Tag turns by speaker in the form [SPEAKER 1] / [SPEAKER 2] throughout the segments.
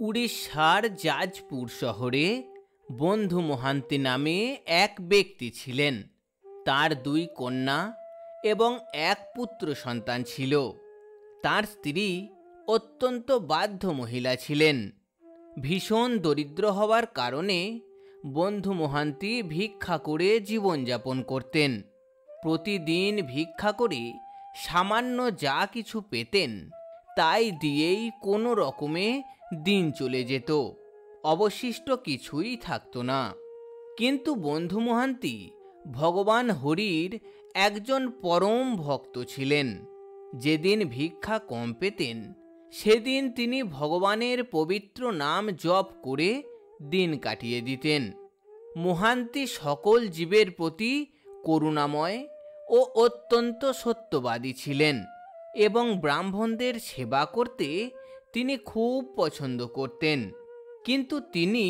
[SPEAKER 1] উড়িষ্যার জাজপুর শহরে বন্ধু মহান্তি নামে এক ব্যক্তি ছিলেন। তার দুই কন্যা এবং এক পুত্র সন্তান ছিল। তার স্ত্রী অত্যন্ত বাধ্য মহিলা ছিলেন। ভীষণ দরিদ্র হওয়ার কারণে বন্ধু মহান্তি ভিক্ষা করে জীবনযাপন করতেন। প্রতিদিন ভিক্ষা করে সামান্য যা কিছু পেতেন তাই দিয়েই কোনো রকমে দিন চলে যেত, অবশিষ্ট কিছুই থাকতো না। কিন্তু বন্ধু মহান্তি ভগবান হরির একজন পরম ভক্ত ছিলেন। যেদিন ভিক্ষা কম পেতেন সেদিন তিনি ভগবানের পবিত্র নাম জপ করে দিন কাটিয়ে দিতেন। মহান্তি সকল জীবের প্রতি করুণাময় ও অত্যন্ত সত্যবাদী ছিলেন এবং ব্রাহ্মণদের সেবা করতে তিনি খুব পছন্দ করতেন। কিন্তু তিনি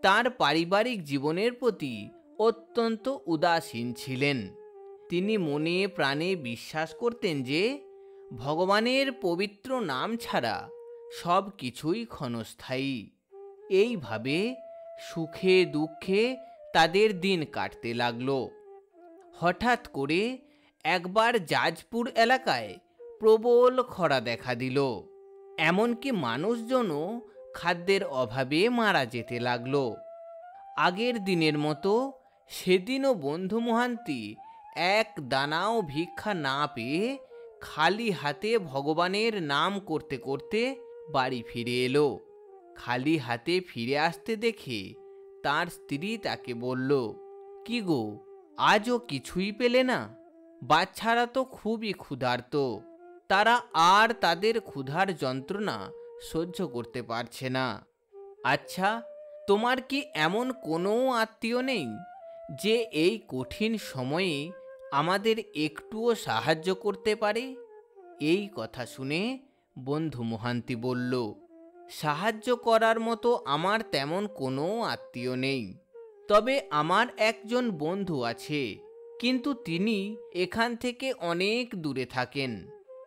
[SPEAKER 1] তার পারিবারিক জীবনের প্রতি অত্যন্ত উদাসীন ছিলেন। তিনি মনে প্রাণে বিশ্বাস করতেন যে ভগবানের পবিত্র নাম ছাড়া সব কিছুই ক্ষণস্থায়ী। এইভাবে সুখে দুঃখে তাদের দিন কাটতে লাগলো। হঠাৎ করে একবার জাজপুর এলাকায় প্রবল খরা দেখা দিল। এমনকি মানুষজনও খাদ্যের অভাবে মারা যেতে লাগলো। আগের দিনের মতো সেদিনও বন্ধু মহান্তি এক দানাও ভিক্ষা না পেয়ে খালি হাতে ভগবানের নাম করতে করতে বাড়ি ফিরে এলো। খালি হাতে ফিরে আসতে দেখে তার স্ত্রী তাকে বলল, কি গো, আজও কিছুই পেলে না? বাচ্চারা তো খুবই ক্ষুধার্ত, তারা আর তাদের ক্ষুধার যন্ত্রণা সহ্য করতে পারছে না। আচ্ছা, তোমার কি এমন কোনো আত্মীয় নেই যে এই কঠিন সময়ে আমাদের একটুও সাহায্য করতে পারে? এই কথা শুনে বন্ধু মহান্তি বলল, সাহায্য করার মতো আমার তেমন কোনো আত্মীয় নেই, তবে আমার একজন বন্ধু আছে, কিন্তু তিনি এখান থেকে অনেক দূরে থাকেন।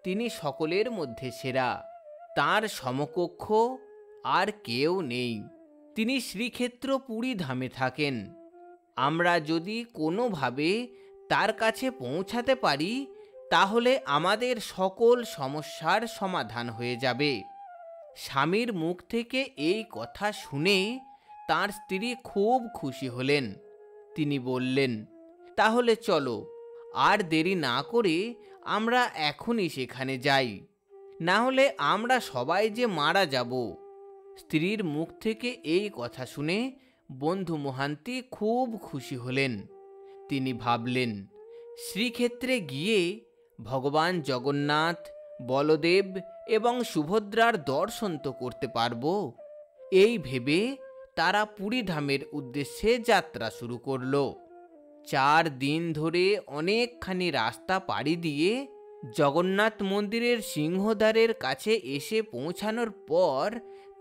[SPEAKER 1] তিনি সকলের মধ্যে সেরা, তার সমকক্ষ আর কেউ নেই। তিনি শ্রীক্ষেত্র পুরী ধামে থাকেন। আমরা যদি কোনোভাবে তার কাছে পৌঁছাতে পারি তাহলে আমাদের সকল সমস্যার সমাধান হয়ে যাবে। স্বামীর মুখ থেকে এই কথা শুনে তার স্ত্রী খুব খুশি হলেন। তিনি বললেন, তাহলে চলো, আর দেরি না করে আমরা এখনই সেখানে যাই, না হলে আমরা সবাই যে মারা যাব। স্ত্রীর মুখ থেকে এই কথা শুনে বন্ধু মহান্তি খুব খুশি হলেন। তিনি ভাবলেন, শ্রীক্ষেত্রে গিয়ে ভগবান জগন্নাথ, বলদেব এবং সুভদ্রার দর্শন তো করতে পারব। এই ভেবে তারা পুরীধামের উদ্দেশ্যে যাত্রা শুরু করল। 4 দিন ধরে অনেকখানি রাস্তা পাড়ি দিয়ে জগন্নাথ মন্দিরের সিংহদ্বারের কাছে এসে পৌঁছানোর পর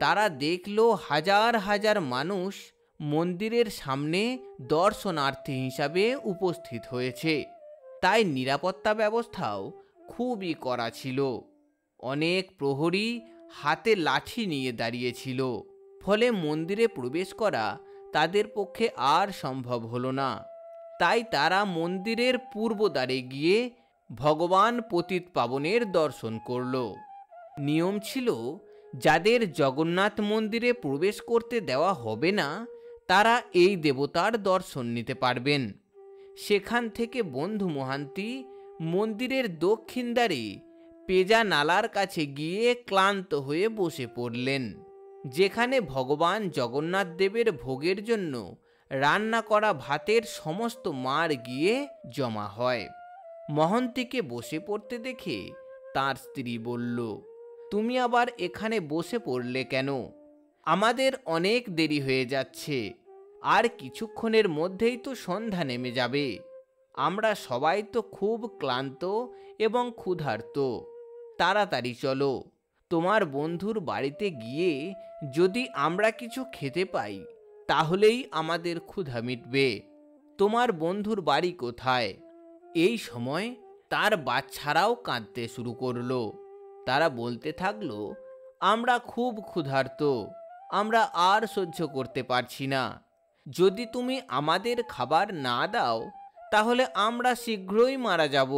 [SPEAKER 1] তারা দেখল হাজার হাজার মানুষ মন্দিরের সামনে দর্শনার্থী হিসাবে উপস্থিত হয়েছে। তাই নিরাপত্তা ব্যবস্থাও খুবই কড়া ছিল। অনেক প্রহরী হাতে লাঠি নিয়ে দাঁড়িয়েছিল। ফলে মন্দিরে প্রবেশ করা তাদের পক্ষে আর সম্ভব হলো না। তাই তারা মন্দিরের পূর্বদ্বারে গিয়ে ভগবান পতিতপাবনের দর্শন করল। নিয়ম ছিল, যাদের জগন্নাথ মন্দিরে প্রবেশ করতে দেওয়া হবে না তারা এই দেবতার দর্শন নিতে পারবেন। সেখান থেকে বন্ধু মহান্তি মন্দিরের দক্ষিণ দ্বারে পেজা নালার কাছে গিয়ে ক্লান্ত হয়ে বসে পড়লেন, যেখানে ভগবান জগন্নাথ দেবের ভোগের জন্য রান্না করা ভাতের সমস্ত মার গিয়ে জমা হয়। মহন্তিকে বসে পড়তে দেখে তার স্ত্রী বলল, তুমি আবার এখানে বসে পড়লে কেন? আমাদের অনেক দেরি হয়ে যাচ্ছে, আর কিছুক্ষণের মধ্যেই তো সন্ধ্যা নেমে যাবে। আমরা সবাই তো খুব ক্লান্ত এবং ক্ষুধার্ত। তাড়াতাড়ি চলো, তোমার বন্ধুর বাড়িতে গিয়ে যদি আমরা কিছু খেতে পাই তাহলেই আমাদের ক্ষুধা মিটবে। তোমার বন্ধুর বাড়ি কোথায়? এই সময় তার বাচ্চারাও কাঁদতে শুরু করলো। তারা বলতে থাকলো, আমরা খুব ক্ষুধার্ত, আমরা আর সহ্য করতে পারছি না। যদি তুমি আমাদের খাবার না দাও তাহলে আমরা শীঘ্রই মারা যাব।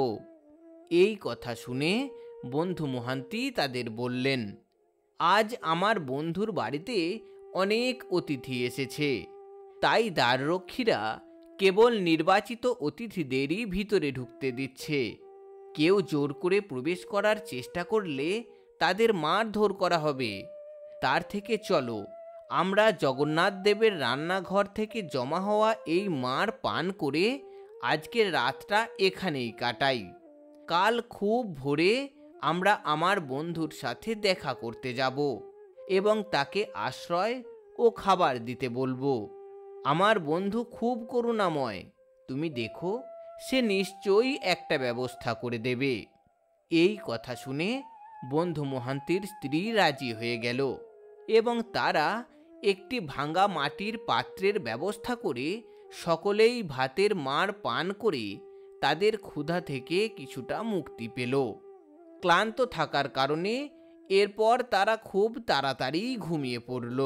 [SPEAKER 1] এই কথা শুনে বন্ধু মহান্তি তাদের বললেন, আজ আমার বন্ধুর বাড়িতে অনেক অতিথি এসেছে, তাই দ্বাররক্ষীরা কেবল নির্বাচিত অতিথিদেরই ভিতরে ঢুকতে দিচ্ছে। কেউ জোর করে প্রবেশ করার চেষ্টা করলে তাদের মারধর করা হবে। তার থেকে চলো আমরা জগন্নাথ দেবের রান্নাঘর থেকে জমা হওয়া এই মার পান করে আজকের রাতটা এখানেই কাটাই। কাল খুব ভোরে আমরা আমার বন্ধুর সাথে দেখা করতে যাব এবং তাকে আশ্রয় ও খাবার দিতে বলবো। আমার বন্ধু খুব করুণাময়, তুমি দেখো সে নিশ্চয়ই একটা ব্যবস্থা করে দেবে। এই কথা শুনে বন্ধু মহান্তির স্ত্রী রাজি হয়ে গেল এবং তারা একটি ভাঙা মাটির পাত্রের ব্যবস্থা করে সকলেই ভাতের মার পান করে তাদের ক্ষুধা থেকে কিছুটা মুক্তি পেল। ক্লান্ত থাকার কারণে এরপর তারা খুব তাড়াতাড়ি ঘুমিয়ে পড়ল।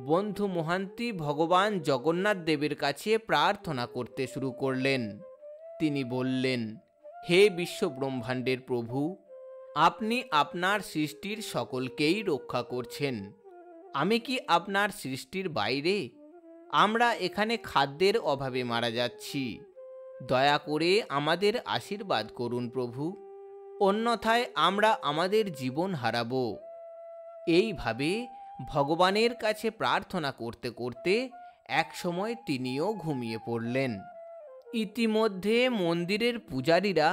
[SPEAKER 1] বন্ধু মহান্তি ভগবান জগন্নাথ দেবের কাছে প্রার্থনা করতে শুরু করলেন। তিনি বললেন, হে বিশ্ব ব্রহ্মাণ্ডের প্রভু, আপনি আপনার সৃষ্টির সকলকেই রক্ষা করছেন। আমি কি আপনার সৃষ্টির বাইরে? আমরা এখানে খাদ্যের অভাবে মারা যাচ্ছি। দয়া করে আমাদের আশীর্বাদ করুন প্রভু, অন্যথায় আমরা আমাদের জীবন হারাব। এইভাবে ভগবানের কাছে প্রার্থনা করতে করতে একসময় তিনিও ঘুমিয়ে পড়লেন। ইতিমধ্যে মন্দিরের পূজারীরা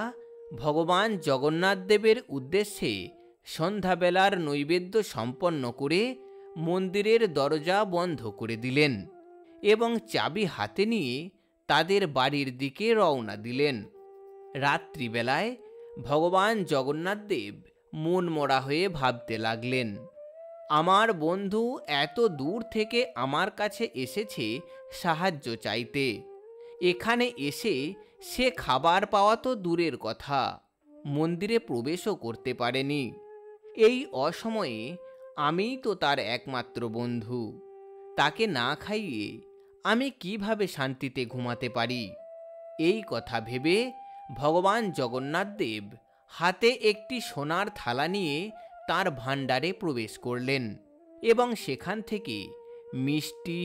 [SPEAKER 1] ভগবান জগন্নাথ দেবের উদ্দেশ্যে সন্ধ্যাবেলার নৈবেদ্য সম্পন্ন করে মন্দিরের দরজা বন্ধ করে দিলেন এবং চাবি হাতে নিয়ে তাদের বাড়ির দিকে রওনা দিলেন। রাত্রিবেলায় ভগবান জগন্নাথ দেব মন মরা হয়ে ভাবতে লাগলেন, আমার বন্ধু এত দূর থেকে আমার কাছে এসেছে সাহায্য চাইতে, এখানে এসে সে খাবার পাওয়া তো দূরের কথা, মন্দিরে প্রবেশও করতে পারেনি। এই অসময়ে আমিই তো তার একমাত্র বন্ধু, তাকে না খাইয়ে আমি কিভাবে শান্তিতে ঘুমাতে পারি? এই কথা ভেবে ভগবান জগন্নাথ দেব হাতে একটি সোনার থালা নিয়ে তার ভাণ্ডারে প্রবেশ করলেন এবং সেখান থেকে মিষ্টি,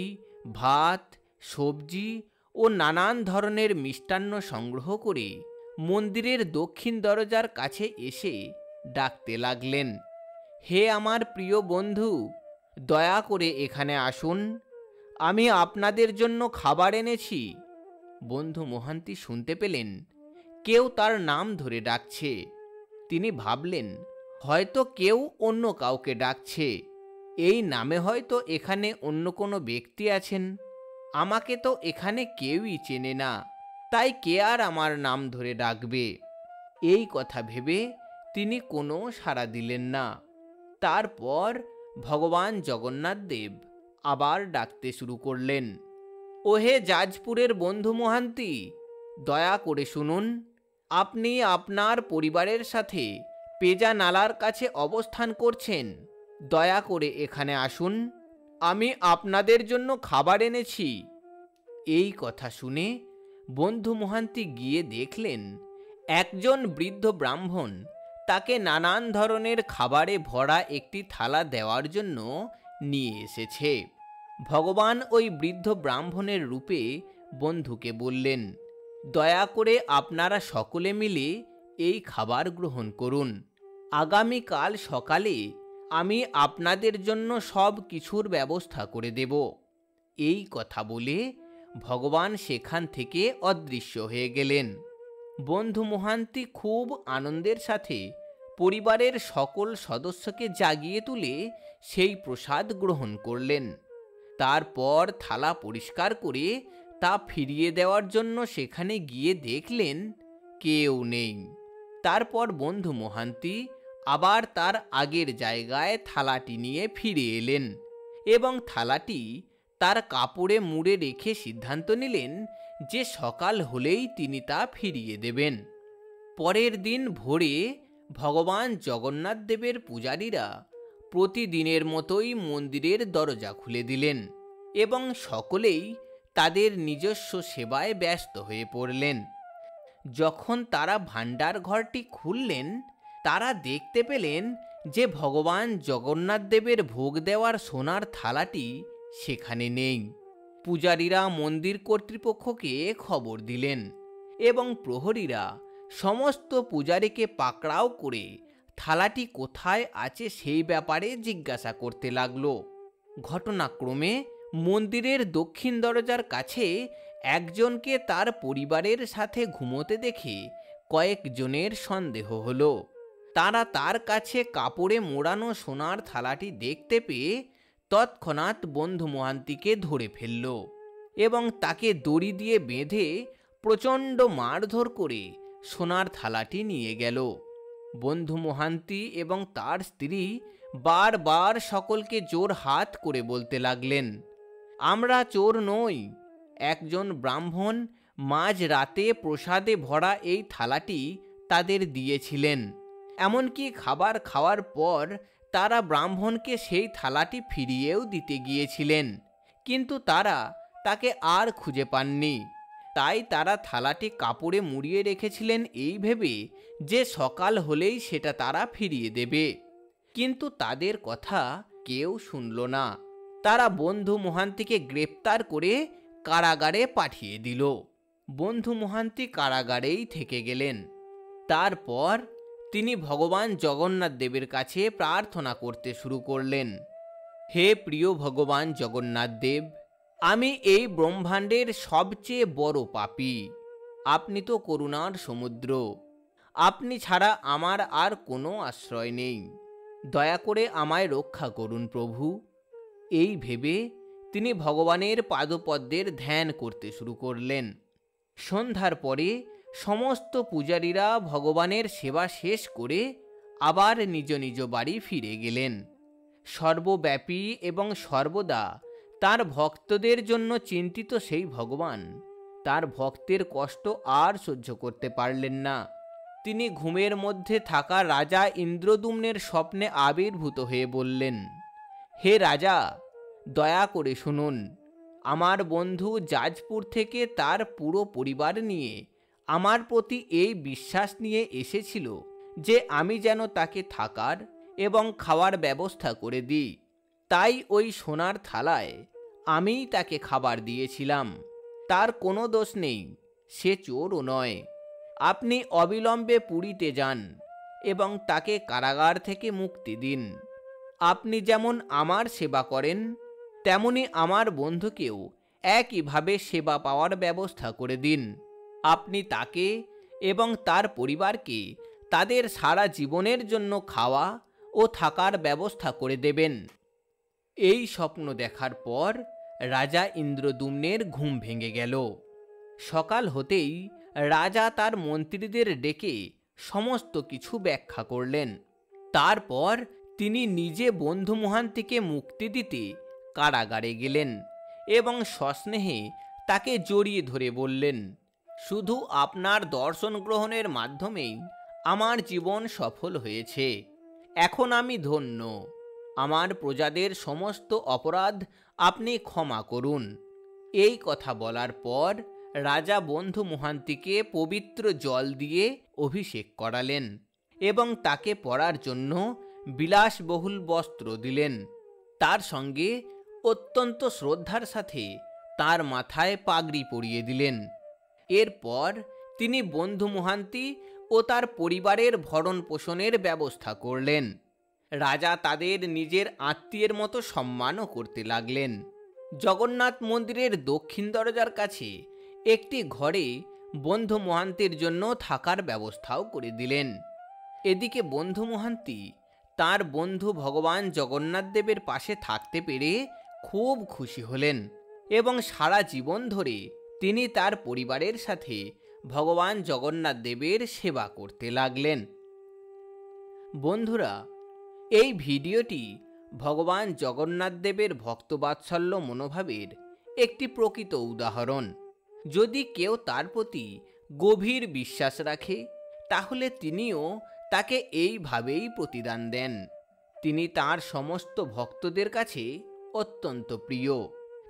[SPEAKER 1] ভাত, সবজি ও নানান ধরনের মিষ্টান্ন সংগ্রহ করে মন্দিরের দক্ষিণ দরজার কাছে এসে ডাকতে লাগলেন, হে আমার প্রিয় বন্ধু, দয়া করে এখানে আসুন, আমি আপনাদের জন্য খাবার এনেছি। বন্ধু মহান্তি শুনতে পেলেন কেউ তার নাম ধরে ডাকছে। তিনি ভাবলেন, হয়তো কেউ অন্য কাউকে ডাকছে, এই নামে হয়তো এখানে অন্য কোনো ব্যক্তি আছেন। আমাকে তো এখানে কেউই চেনে না, তাই কে আর আমার নাম ধরে ডাকবে? এই কথা ভেবে তিনি কোনো সাড়া দিলেন না। তারপর ভগবান জগন্নাথ দেব আবার ডাকতে শুরু করলেন, ওহে জাজপুরের বন্ধু মহান্তি, দয়া করে শুনুন, আপনি আপনার পরিবারের সাথে পেজা নালার কাছে অবস্থান করছেন, দয়া করে এখানে আসুন, আমি আপনাদের জন্য খাবার এনেছি। এই কথা শুনে বন্ধু মহান্তি গিয়ে দেখলেন একজন বৃদ্ধ ব্রাহ্মণ তাকে নানান ধরনের খাবারে ভরা একটি থালা দেওয়ার জন্য নিয়ে এসেছে। ভগবান ওই বৃদ্ধ ব্রাহ্মণের রূপে বন্ধুকে বললেন, দয়া করে আপনারা সকলে মিলে এই খাবার গ্রহণ করুন, আগামীকাল সকালে আমি আপনাদের জন্য সব কিছুর ব্যবস্থা করে দেব। এই কথা বলে ভগবান সেখান থেকে অদৃশ্য হয়ে গেলেন। বন্ধু মহান্তি খুব আনন্দের সাথে পরিবারের সকল সদস্যকে জাগিয়ে তুলে সেই প্রসাদ গ্রহণ করলেন। তারপর থালা পরিষ্কার করে তা ফিরিয়ে দেওয়ার জন্য সেখানে গিয়ে দেখলেন কেউ নেই। তারপর বন্ধু মহান্তি আবার তার আগের জায়গায় থালাটি নিয়ে ফিরে এলেন এবং থালাটি তার কাপড়ে মুড়ে রেখে সিদ্ধান্ত নিলেন যে সকাল হলেই তিনি তা ফিরিয়ে দেবেন। পরের দিন ভোরে ভগবান জগন্নাথ দেবের পূজারীরা প্রতিদিনের মতোই মন্দিরের দরজা খুলে দিলেন এবং সকলেই তাদের নিজস্ব সেবায় ব্যস্ত হয়ে পড়লেন। যখন তারা ভাণ্ডার ঘরটি খুললেন, তারা দেখতে পেলেন যে ভগবান জগন্নাথ দেবের ভোগ দেওয়ার সোনার থালাটি সেখানে নেই। পূজারীরা মন্দির কর্তৃপক্ষকে খবর দিলেন এবং প্রহরীরা সমস্ত পূজারীকে পাকড়াও করে থালাটি কোথায় আছে সেই ব্যাপারে জিজ্ঞাসা করতে লাগল। ঘটনাক্রমে মন্দিরের দক্ষিণ দরজার কাছে একজনকে তার পরিবারের সাথে ঘুমোতে দেখে কয়েকজনের সন্দেহ হলো। তারা তার কাছে কাপড়ে মোড়ানো সোনার থালাটি দেখতে পেয়ে তৎক্ষণাৎ বন্ধু মহান্তিকে ধরে ফেলল এবং তাকে দড়ি দিয়ে বেঁধে প্রচণ্ড মারধর করে সোনার থালাটি নিয়ে গেল। বন্ধু মহান্তি এবং তার স্ত্রী বারবার সকলকে জোর হাত করে বলতে লাগলেন, আমরা চোর নই। একজন ব্রাহ্মণ মাঝ রাতে প্রসাদে ভরা এই থালাটি তাদের দিয়েছিলেন। এমনকি খাবার খাওয়ার পর তারা ব্রাহ্মণকে সেই থালাটি ফিরিয়েও দিতে গিয়েছিলেন, কিন্তু তারা তাকে আর খুঁজে পাননি। তাই তারা থালাটি কাপড়ে মুড়িয়ে রেখেছিলেন এই ভেবে যে সকাল হলেই সেটা তারা ফিরিয়ে দেবে। কিন্তু তাদের কথা কেউ শুনল না। তারা বন্ধু মহান্তিকে গ্রেপ্তার করে কারাগারে পাঠিয়ে দিল। বন্ধু মহান্তি কারাগারেই থেকে গেলেন। তারপর তিনি ভগবান জগন্নাথ দেবের কাছে প্রার্থনা করতে শুরু করলেন, হে প্রিয় ভগবান জগন্নাথ দেব, আমি এই ব্রহ্মাণ্ডের সবচেয়ে বড় পাপী। আপনি তো করুণার সমুদ্র। আপনি ছাড়া আমার আর কোনো আশ্রয় নেই। দয়া করে আমায় রক্ষা করুন প্রভু। এই ভেবে তিনি ভগবানের পাদপদ্মের ধ্যান করতে শুরু করলেন। সন্ধ্যার পরে সমস্ত পূজারীরা ভগবানের সেবা শেষ করে আবার নিজ নিজ বাড়ি ফিরে গেলেন। সর্বব্যাপী এবং সর্বদা তার ভক্তদের জন্য চিন্তিত সেই ভগবান তার ভক্তের কষ্ট আর সহ্য করতে পারলেন না। তিনি ঘুমের মধ্যে থাকা রাজা ইন্দ্রদ্যুম্নের স্বপ্নে আবির্ভূত হয়ে বললেন, হে রাজা, দয়া করে শুনুন। আমার বন্ধু যাজপুর থেকে তার পুরো পরিবার নিয়ে আমার প্রতি এই বিশ্বাস নিয়ে এসেছিল যে আমি যেন তাকে থাকার এবং খাওয়ার ব্যবস্থা করে দিই। তাই ওই সোনার থালায় আমিই তাকে খাবার দিয়েছিলাম। তার কোনো দোষ নেই, সে চোরও নয়। আপনি অবিলম্বে পুরীতে যান এবং তাকে কারাগার থেকে মুক্তি দিন। আপনি যেমন আমার সেবা করেন, তেমনি আমার বন্ধুকেও একইভাবে সেবা পাওয়ার ব্যবস্থা করে দিন। আপনি তাকে এবং তার পরিবারকে তাদের সারা জীবনের জন্য খাওয়া ও থাকার ব্যবস্থা করে দেবেন। এই স্বপ্ন দেখার পর রাজা ইন্দ্রদ্যুম্নের ঘুম ভেঙে গেল। সকাল হতেই রাজা তার মন্ত্রীদের ডেকে সমস্ত কিছু ব্যাখ্যা করলেন। তারপর তিনি নিজে বন্ধু মহান্তিকে মুক্তি দিতে কারাগারে গেলেন এবং সস্নেহে তাকে জড়িয়ে ধরে বললেন, শুধু আপনার দর্শন গ্রহণের মাধ্যমেই আমার জীবন সফল হয়েছে। এখন আমি ধন্য। আমার প্রজাদের সমস্ত অপরাধ আপনি ক্ষমা করুন। এই কথা বলার পর রাজা বন্ধু মহান্তিকে পবিত্র জল দিয়ে অভিষেক করালেন এবং তাকে পরার জন্য বিলাসবহুল বস্ত্র দিলেন। তার সঙ্গে অত্যন্ত শ্রদ্ধার সাথে তার মাথায় পাগড়ি পরিয়ে দিলেন। এরপর তিনি বন্ধু মহান্তি ও তার পরিবারের ভরণ পোষণের ব্যবস্থা করলেন। রাজা তাদের নিজের আত্মীয়ের মতো সম্মানও করতে লাগলেন। জগন্নাথ মন্দিরের দক্ষিণ দরজার কাছে একটি ঘরে বন্ধু মহান্তির জন্য থাকার ব্যবস্থাও করে দিলেন। এদিকে বন্ধু মহান্তি তার বন্ধু ভগবান জগন্নাথ দেবের পাশে থাকতে পেরে খুব খুশি হলেন এবং সারা জীবন ধরে তিনি তার পরিবারের সাথে ভগবান জগন্নাথ দেবের সেবা করতে লাগলেন। বন্ধুরা, এই ভিডিওটি ভগবান জগন্নাথ দেবের ভক্তবাৎসল্য মনোভাবের একটি প্রকৃত উদাহরণ। যদি কেউ তার প্রতি গভীর বিশ্বাস রাখে, তাহলে তিনিও তাকে এইভাবেই প্রতিদান দেন। তিনি তার সমস্ত ভক্তদের কাছে অত্যন্ত প্রিয়।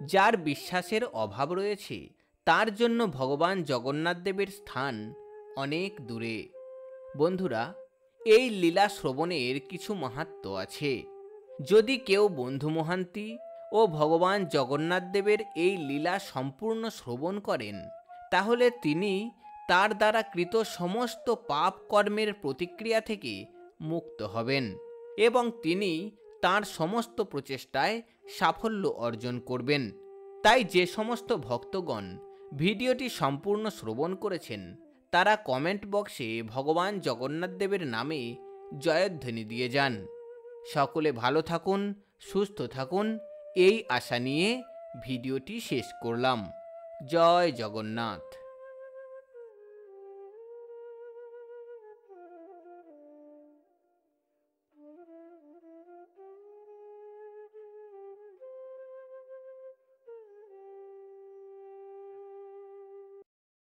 [SPEAKER 1] যার বিশ্বাসের অভাব রয়েছে তার জন্য ভগবান জগন্নাথ দেবের স্থান অনেক দূরে। বন্ধুরা, এই লীলা শ্রবণের কিছু মাহাত্ম্য আছে। যদি কেউ বন্ধু মহান্তি ও ভগবান জগন্নাথ দেবের এই লীলা সম্পূর্ণ শ্রবণ করেন, তাহলে তিনি তার দ্বারা কৃত সমস্ত পাপ কর্মের প্রতিক্রিয়া থেকে মুক্ত হবেন এবং তিনি তার সমস্ত প্রচেষ্টায় সাফল্য অর্জন করবেন। তাই যে সমস্ত ভক্তগণ ভিডিওটি সম্পূর্ণ শ্রবণ করেছেন তারা কমেন্ট বক্সে ভগবান জগন্নাথ দেবের নামে জয়ধ্বনি দিয়ে যান। সকলে ভালো থাকুন, সুস্থ থাকুন, এই আশা নিয়ে ভিডিওটি শেষ করলাম। জয় জগন্নাথ।